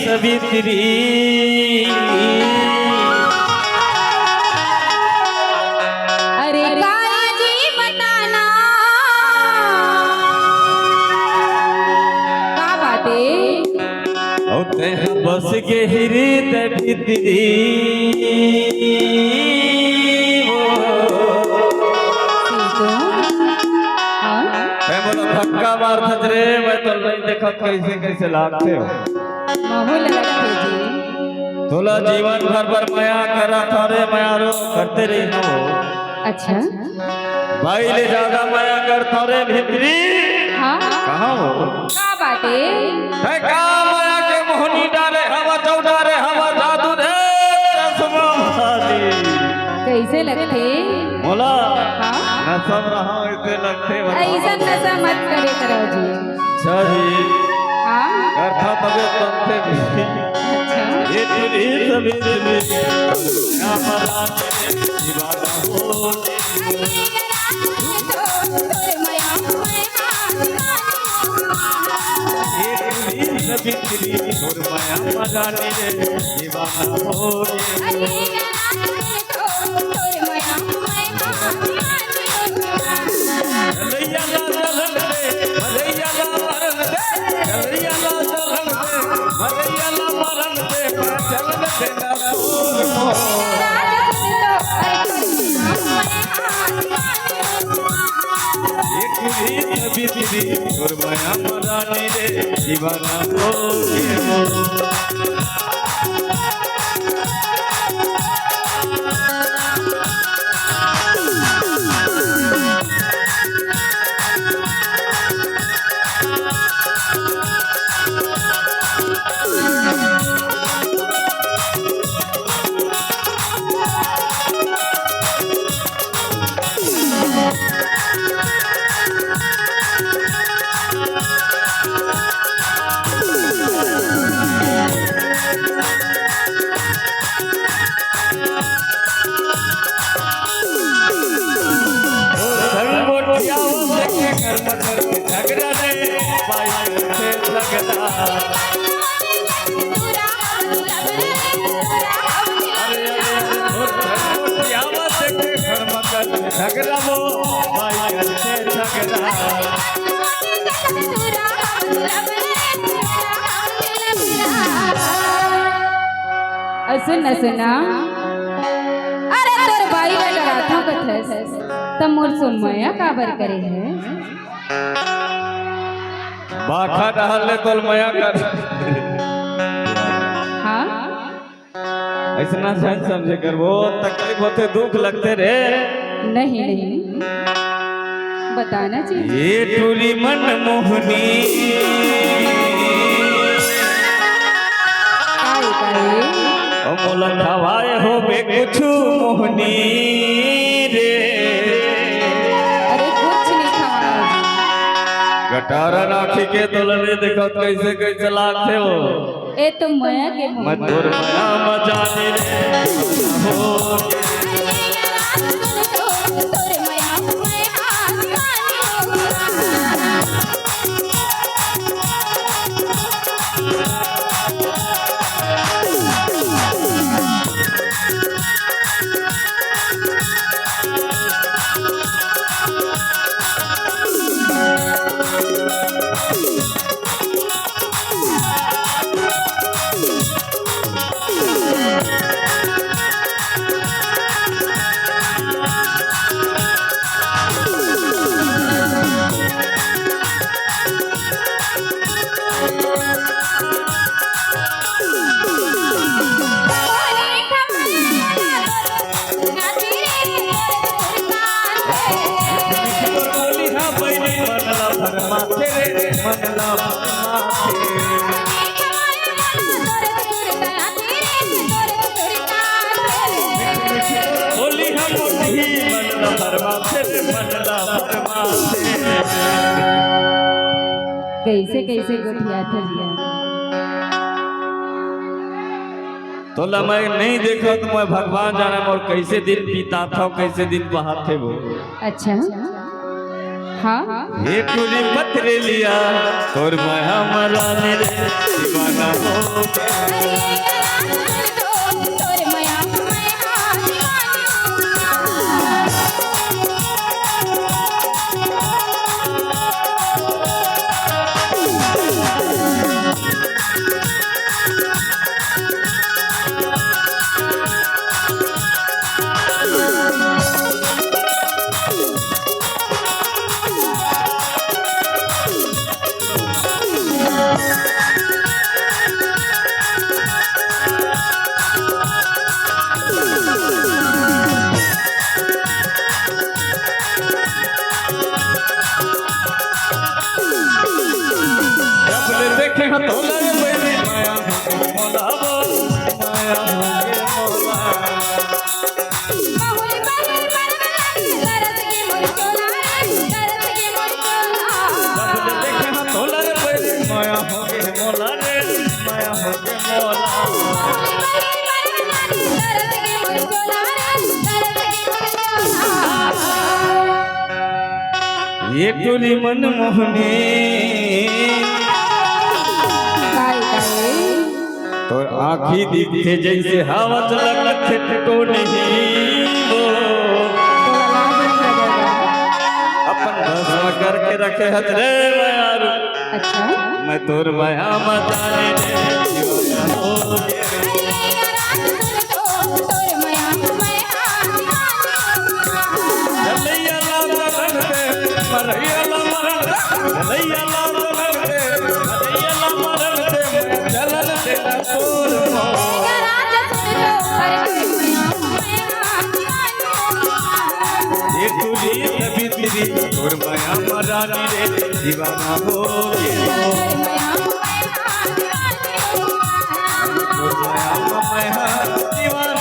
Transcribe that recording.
सावित्री अरे काया जी बताना का बाटे औते बस के हृदय भीतरी मैं बोला धक्का मार रे मैं तो नहीं देखा कैसे कैसे लागते हो माहौल रखे जी तोला जीवन भर माया करा थारे माया रो करते रही हो। अच्छा भाई ले ज्यादा माया कर थारे भीतरी हाँ कहाँ हो का बाटे है का माया के मोहनी डारे हवा चौडारे हवा जादू रे रसमा भाली कैसे लगते बोला हाँ मैं सब रहा हूँ ऐसे लगते ऐसा नशा मत करे करो जी सही हाँ करता तबे तंते भी अच्छा ये तुरी सभी दिली या मरा दीवाना हो ये तुरी सभी दिली और माया मरा रे दीवाना हो लैया ला जलन दे मरैया ला मरन दे लैया ला जलन दे मरैया ला मरन दे चलन दे ना दूर हो एक भी नबी दीदी और माया मरानी रे दीवाना हो ये हो झगड़ा ने पाई से लगता झगड़ा वो पाई से झगड़ा सुना सुना अरे तोर भाई लगा था कथस तब मोर सुन माया काबर करे है बाखा डालने तोल माया कर हाँ ऐसा सच समझे कर वो तकलीफ होते दुख लगते रे नहीं नहीं बताना चाहिए ये टूरी मन मोहनी काहे काहे मोला खवाए हो बे कुछ मोहनी रे अरे कुछ नहीं खाया गटारा राखी के तोलने देखो कैसे कैसे लागते हो ए तो माया के मुंह में। मधुर माया मजानी रे हो माथे कैसे कैसे गोठिया था दिया तोला मैं नहीं देखा तो मैं भगवान जाने और कैसे दिन बीता था कैसे दिन बहाते वो अच्छा हाँ एक टूरी पत्रे लिया और मैं हमारा रे दीवाना हो ये टोली मनमोहनी तो आँखी दिखते जैसे हवा चलत को नहीं वो अपन भस्म करके रखे हत रे यार अच्छा मैं तोर माया मताने हो और माया मरानी रे दीवाना हो और माया दीवाना